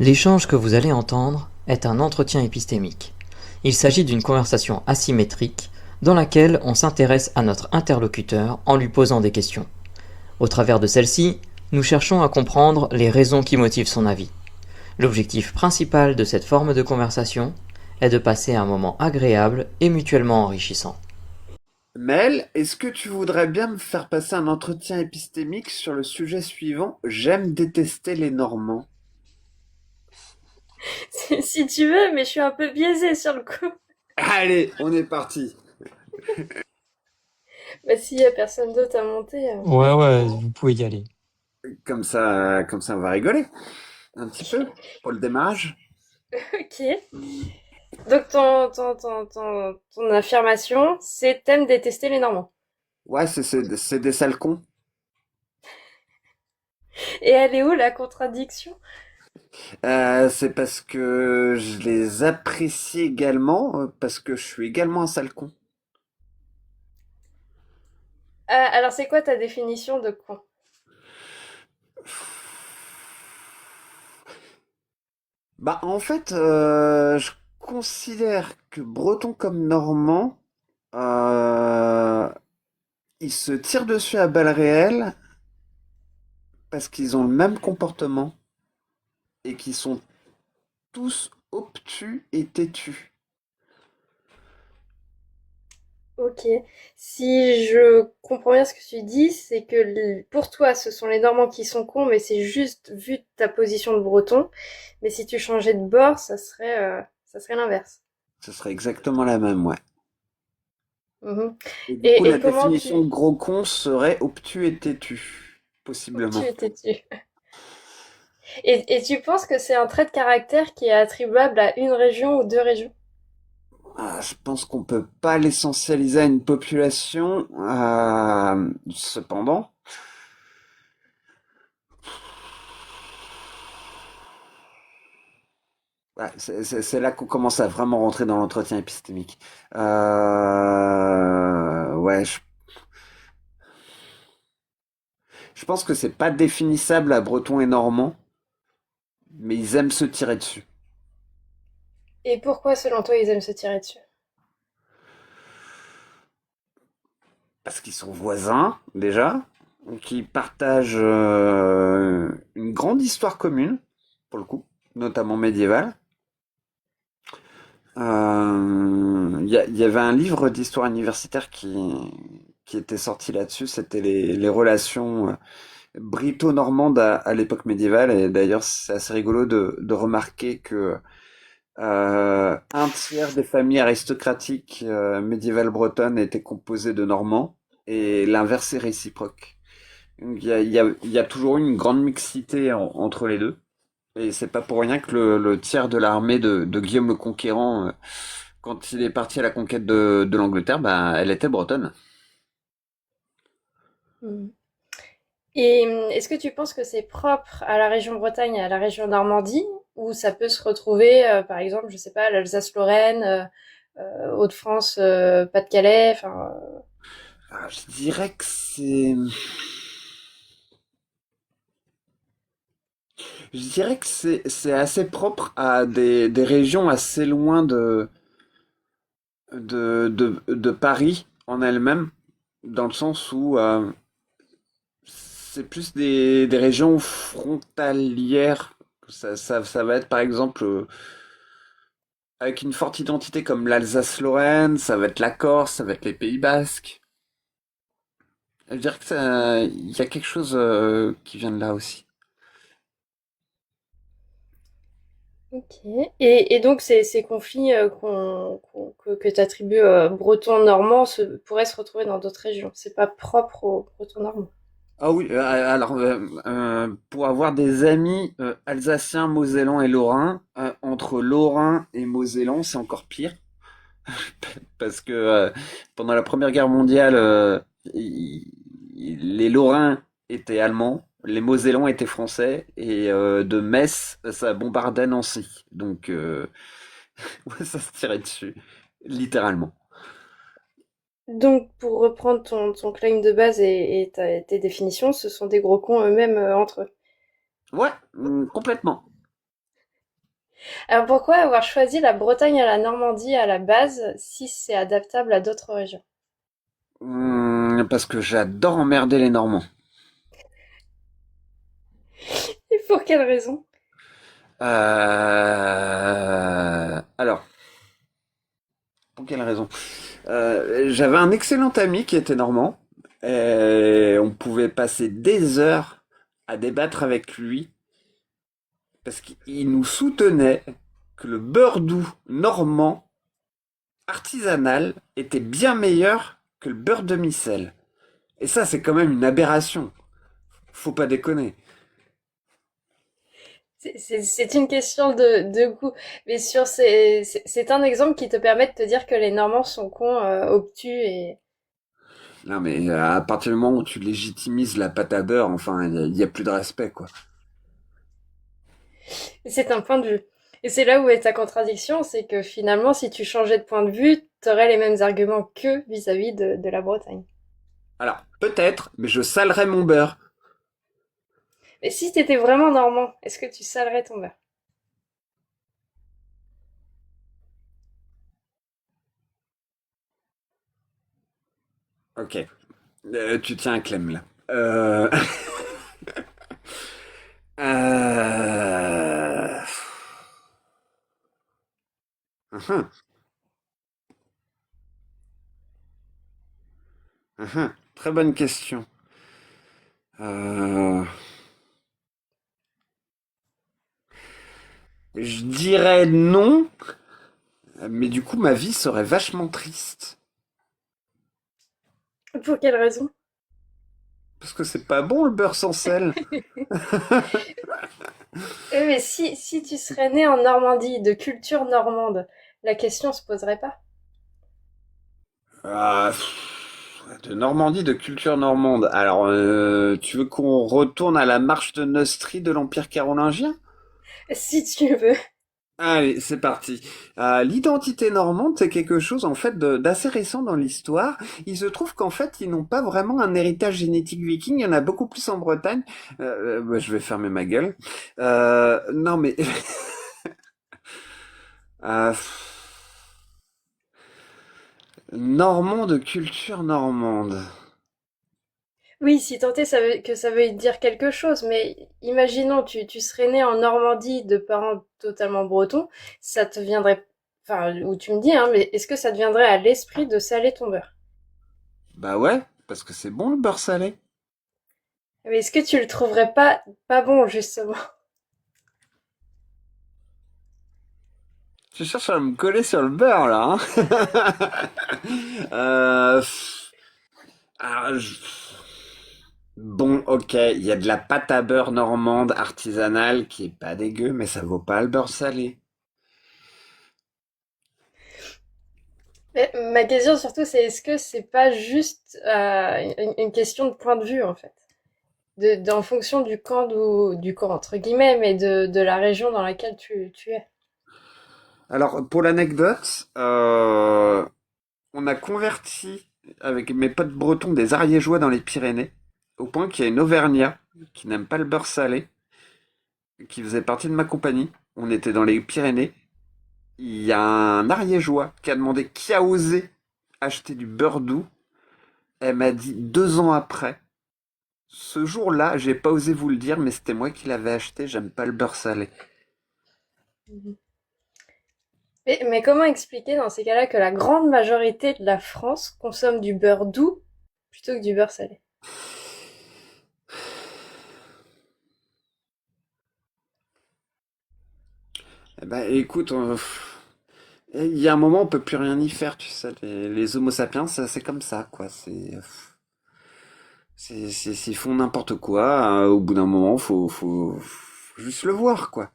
L'échange que vous allez entendre est un entretien épistémique. Il s'agit d'une conversation asymétrique dans laquelle on s'intéresse à notre interlocuteur en lui posant des questions. Au travers de celle-ci, nous cherchons à comprendre les raisons qui motivent son avis. L'objectif principal de cette forme de conversation est de passer un moment agréable et mutuellement enrichissant. Mel, est-ce que tu voudrais bien me faire passer un entretien épistémique sur le sujet suivant? J'aime détester les Normands. Si tu veux, mais je suis un peu biaisée sur le coup. Allez, on est parti. Bah, s'il y a personne d'autre à monter. Ouais, ouais, vous pouvez y aller. Comme ça, on va rigoler un petit peu pour le démarrage. Ok. Donc, ton affirmation, c'est t'aimes détester les Normands. Ouais, c'est des sales cons. Et elle est où la contradiction? C'est parce que je les apprécie également, parce que je suis également un sale con. Alors, c'est quoi ta définition de con? Bah, en fait, je considère que breton comme normand, euh, ils se tirent dessus à balles réelles parce qu'ils ont le même comportement et qu'ils sont tous obtus et têtus. Ok. Si je comprends bien ce que tu dis, c'est que pour toi, ce sont les Normands qui sont cons, mais c'est juste vu de ta position de breton. Mais si tu changeais de bord, ça serait l'inverse. Ce serait exactement la même, ouais. Mhm. Et du coup, la Et comment définition tu... de gros con serait obtus et têtu, Tu possiblement. étais dessus. Et tu penses que c'est un trait de caractère qui est attribuable à une région ou deux régions? Ah, je pense qu'on peut pas l'essentialiser à une population, cependant. Ouais, c'est là qu'on commence à vraiment rentrer dans l'entretien épistémique. Ouais, je pense que c'est pas définissable à breton et normand, mais ils aiment se tirer dessus. Et pourquoi, selon toi, ils aiment se tirer dessus? Parce qu'ils sont voisins, déjà, qui partagent une grande histoire commune, pour le coup, notamment médiévale. Il y avait un livre d'histoire universitaire qui était sorti là-dessus, c'était les relations brito-normandes à l'époque médiévale, et d'ailleurs c'est assez rigolo de remarquer que un tiers des familles aristocratiques médiévales bretonnes étaient composées de Normands, et l'inverse est réciproque. Donc, il y a toujours eu une grande mixité entre les deux. Et c'est pas pour rien que le tiers de l'armée de Guillaume le Conquérant, quand il est parti à la conquête de l'Angleterre, bah, elle était bretonne. Hmm. Et est-ce que tu penses que c'est propre à la région Bretagne et à la région Normandie, ou ça peut se retrouver, par exemple, je sais pas, l'Alsace-Lorraine, Hauts-de-France, Pas-de-Calais, enfin... Ah, je dirais que c'est assez propre à des régions assez loin de Paris en elle-même, dans le sens où c'est plus des régions frontalières. Ça va être par exemple avec une forte identité comme l'Alsace-Lorraine, ça va être la Corse, ça va être les Pays Basques. Je dirais que il y a quelque chose qui vient de là aussi. Ok. Et donc ces conflits que tu attribues breton-normand pourraient se retrouver dans d'autres régions. C'est pas propre aux breton-normands. Ah oui, alors pour avoir des amis alsaciens, mosellans et lorrains, entre lorrain et mosellan, c'est encore pire parce que pendant la Première Guerre mondiale, les lorrains étaient allemands, les mosellans étaient français et de Metz, ça bombardait Nancy. Donc ouais, ça se tirait dessus, littéralement. Donc pour reprendre ton claim de base et tes définitions, ce sont des gros cons eux-mêmes entre eux. Ouais, complètement. Alors pourquoi avoir choisi la Bretagne et la Normandie à la base si c'est adaptable à d'autres régions? Parce que j'adore emmerder les Normands. Et pour quelle raison? Alors, pour quelle raison? J'avais un excellent ami qui était normand, et on pouvait passer des heures à débattre avec lui, parce qu'il nous soutenait que le beurre doux normand artisanal était bien meilleur que le beurre demi-sel. Et ça, c'est quand même une aberration. Faut pas déconner. C'est une question de goût. Mais c'est un exemple qui te permet de te dire que les Normands sont cons, obtus Non, mais à partir du moment où tu légitimises la pâte à beurre, enfin, il y a plus de respect, quoi. et c'est un point de vue. Et c'est là où est ta contradiction, c'est que finalement, si tu changeais de point de vue, t'aurais les mêmes arguments que vis-à-vis de la Bretagne. Alors, peut-être, mais je salerais mon beurre. Mais si t'étais vraiment normand, est-ce que tu salerais ton beurre? Ok. Tu tiens un clem, là. Euh... euh... uhum, Très bonne question. Euh... Je dirais non, mais du coup, ma vie serait vachement triste. Pour quelle raison? Parce que c'est pas bon le beurre sans sel. Mais si tu serais né en Normandie, de culture normande, la question se poserait pas. Ah, de Normandie, de culture normande. Alors, tu veux qu'on retourne à la marche de Neustrie de l'Empire carolingien? Si tu veux. Allez, c'est parti. L'identité normande, c'est quelque chose en fait d'assez récent dans l'histoire. Il se trouve qu'en fait, ils n'ont pas vraiment un héritage génétique viking. Il y en a beaucoup plus en Bretagne. Bah, je vais fermer ma gueule. Non mais euh, normand de culture normande. Oui, si tant est que ça veuille dire quelque chose, mais imaginons, tu serais né en Normandie de parents totalement bretons, ça te viendrait, enfin, ou tu me dis, hein, mais est-ce que ça te viendrait à l'esprit de saler ton beurre? Bah ouais, parce que c'est bon le beurre salé. Mais est-ce que tu le trouverais pas bon, justement? Tu cherches à me coller sur le beurre là, hein. Euh, alors, bon, ok, il y a de la pâte à beurre normande artisanale qui est pas dégueu, mais ça vaut pas le beurre salé. Mais ma question surtout, c'est est-ce que c'est pas juste une question de point de vue, en fait? En fonction du camp entre guillemets, mais de la région dans laquelle tu es. Alors, pour l'anecdote, on a converti avec mes potes bretons des Ariégeois dans les Pyrénées, au point qu'il y a une Auvergnat qui n'aime pas le beurre salé, qui faisait partie de ma compagnie. On était dans les Pyrénées. Il y a un Ariégeois qui a demandé qui a osé acheter du beurre doux. Elle m'a dit 2 ans après. Ce jour-là, j'ai pas osé vous le dire, mais c'était moi qui l'avais acheté. J'aime pas le beurre salé. Mhm. Mais comment expliquer dans ces cas-là que la grande majorité de la France consomme du beurre doux plutôt que du beurre salé? Eh ben, écoute, il y a un moment, on peut plus rien y faire, tu sais. Les Homo sapiens, c'est comme ça, quoi. S'ils font n'importe quoi, au bout d'un moment, faut juste le voir, quoi.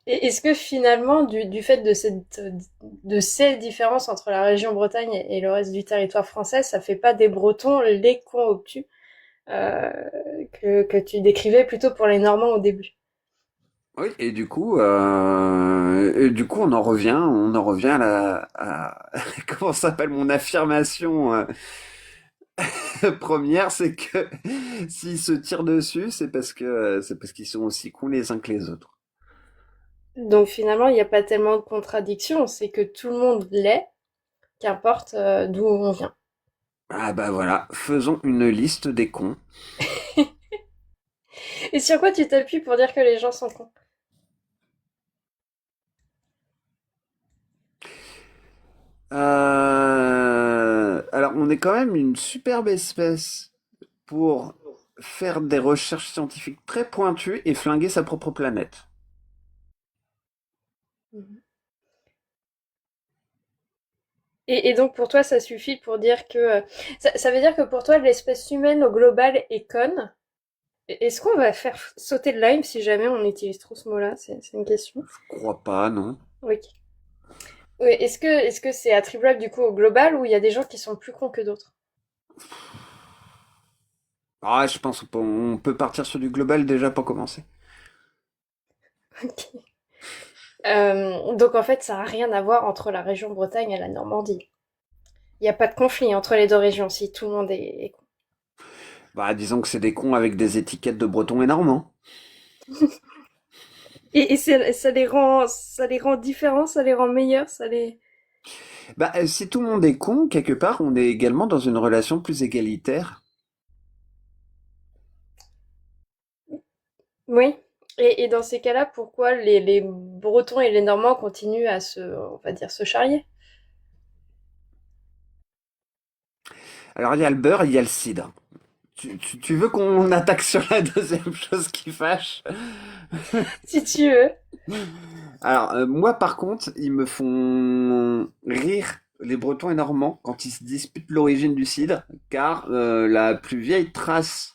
Et est-ce que finalement, du fait de ces différences entre la région Bretagne et le reste du territoire français, ça fait pas des Bretons les cons obtus euh, que tu décrivais plutôt pour les Normands au début? Oui, et du coup, on en revient comment ça s'appelle mon affirmation. Première, c'est que s'ils se tirent dessus, c'est parce qu'ils sont aussi cons les uns que les autres. Donc finalement, il n'y a pas tellement de contradiction, c'est que tout le monde l'est, qu'importe d'où on vient. Ah bah voilà, faisons une liste des cons. Et sur quoi tu t'appuies pour dire que les gens sont cons? Alors, on est quand même une superbe espèce pour faire des recherches scientifiques très pointues et flinguer sa propre planète. Mhm. Et donc pour toi, ça suffit pour dire que... ça veut dire que pour toi, l'espèce humaine au global est conne? Est-ce qu'on va faire sauter de l'âme si jamais on utilise trop ce mot-là? C'est une question. Crois pas, non? Oui. Oui, est-ce que c'est attribuable du coup au global ou il y a des gens qui sont plus cons que d'autres? Ah, je pense qu'on peut partir sur du global déjà pour commencer. Ok. Donc en fait, ça n'a rien à voir entre la région Bretagne et la Normandie. Il n'y a pas de conflit entre les deux régions si tout le monde est con. Bah, disons que c'est des cons avec des étiquettes de bretons et normands. Et ça les rend différents, ça les rend meilleurs, ça les... Bah, si tout le monde est con, quelque part, on est également dans une relation plus égalitaire. Oui. Et dans ces cas-là, pourquoi les Bretons et les Normands continuent à se, on va dire, se charrier? Alors, il y a le beurre, il y a le cidre. Tu veux qu'on attaque sur la deuxième chose qui fâche? Si tu veux. Alors, moi, par contre, ils me font rire, les Bretons et Normands, quand ils se disputent l'origine du cidre, car la plus vieille trace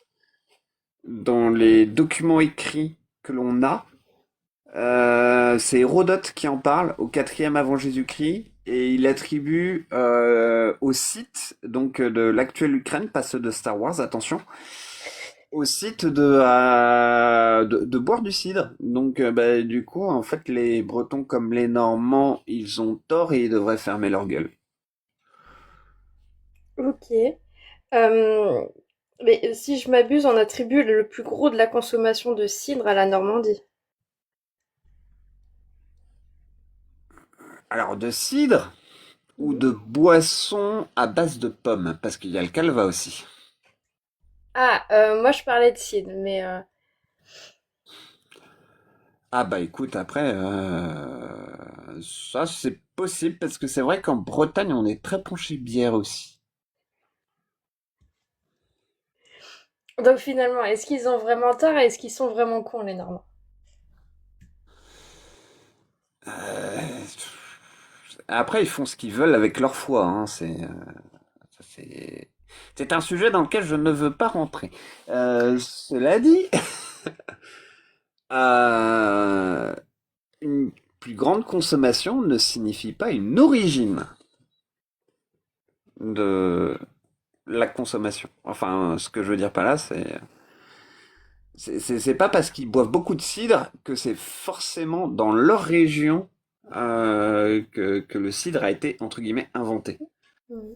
dans les documents écrits que l'on a, c'est Hérodote qui en parle au 4e avant Jésus-Christ, et il attribue au site donc de l'actuelle Ukraine, pas ceux de Star Wars, attention, au site de boire du cidre. Donc, bah, du coup, en fait, les Bretons comme les Normands, ils ont tort et ils devraient fermer leur gueule. Ok. Euh, mais si je m'abuse, on attribue le plus gros de la consommation de cidre à la Normandie. Alors, de cidre ou Mhm. de boisson à base de pommes, parce qu'il y a le calva aussi. Ah, moi je parlais de cidre, mais Ah bah écoute, après, ça c'est possible, parce que c'est vrai qu'en Bretagne, on est très penché bière aussi. donc finalement, est-ce qu'ils ont vraiment tort et est-ce qu'ils sont vraiment cons les Normands? Euh, Après, ils font ce qu'ils veulent avec leur foi, hein, ça, c'est un sujet dans lequel je ne veux pas rentrer. Cela dit, euh, une plus grande consommation ne signifie pas une origine de la consommation. Enfin, ce que je veux dire par là, c'est pas parce qu'ils boivent beaucoup de cidre que c'est forcément dans leur région que le cidre a été, entre guillemets, inventé. Mhm.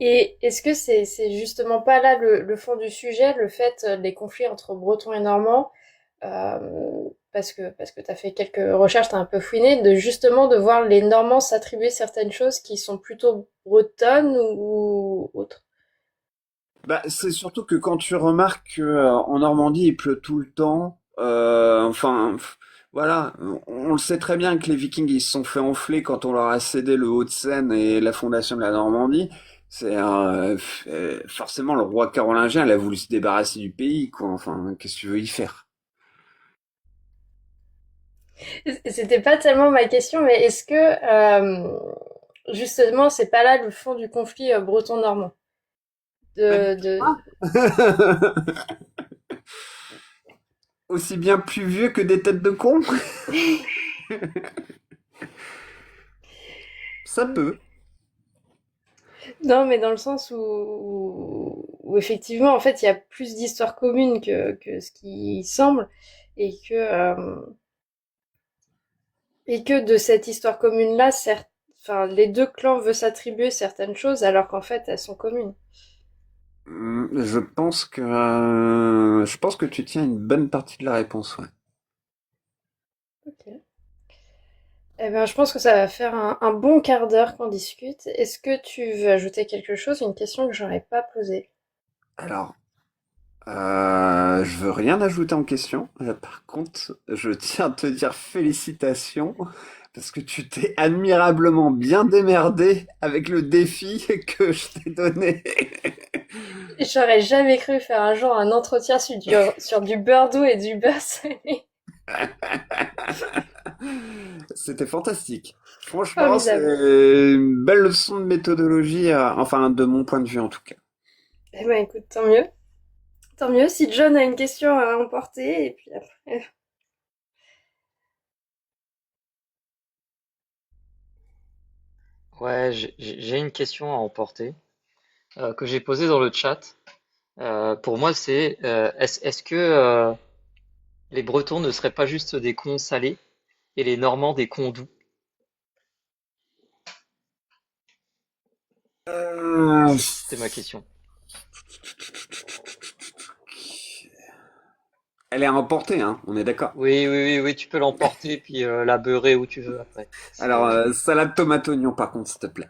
Et est-ce que c'est justement pas là le fond du sujet, le fait des conflits entre Bretons et Normands, parce que t'as fait quelques recherches, t'as un peu fouiné, de justement de voir les Normands s'attribuer certaines choses qui sont plutôt bretonnes ou autres. Bah, c'est surtout que quand tu remarques que en Normandie il pleut tout le temps, voilà, on le sait très bien que les Vikings ils se sont fait enfler quand on leur a cédé le Haut-de-Seine et la fondation de la Normandie. Forcément le roi carolingien, il a voulu se débarrasser du pays, quoi. Enfin, qu'est-ce que tu veux y faire? C'était pas tellement ma question, mais est-ce que justement c'est pas là le fond du conflit breton-normand? Même De... aussi bien pluvieux que des têtes de con, ça peut. Non, mais dans le sens où effectivement, en fait, il y a plus d'histoires communes que ce qui semble, et et que de cette histoire commune-là, enfin, les deux clans veulent s'attribuer certaines choses alors qu'en fait, elles sont communes. Je pense que tu tiens une bonne partie de la réponse, ouais. Ok. Eh ben, je pense que ça va faire un bon quart d'heure qu'on discute. Est-ce que tu veux ajouter quelque chose, une question que j'aurais pas posée? Alors, je veux rien ajouter en question. Par contre, je tiens à te dire félicitations parce que tu t'es admirablement bien démerdé avec le défi que je t'ai donné. J'aurais jamais cru faire un jour un entretien sur du beurre doux et du beurre salé. C'était fantastique. Franchement, c'est Formidable. une belle leçon de méthodologie, enfin de mon point de vue en tout cas. Eh ben, écoute, tant mieux. Tant mieux si John a une question à emporter, et puis après. Ouais, j'ai une question à emporter que j'ai posée dans le chat. Pour moi, c'est est-ce que les Bretons ne seraient pas juste des cons salés et les Normands des cons doux? Euh, C'était ma question. Elle est à emporter, hein, on est d'accord. Oui, oui, oui, oui, tu peux l'emporter puis la beurrer où tu veux après. Alors, C'est salade tomate oignon par contre, s'il te plaît.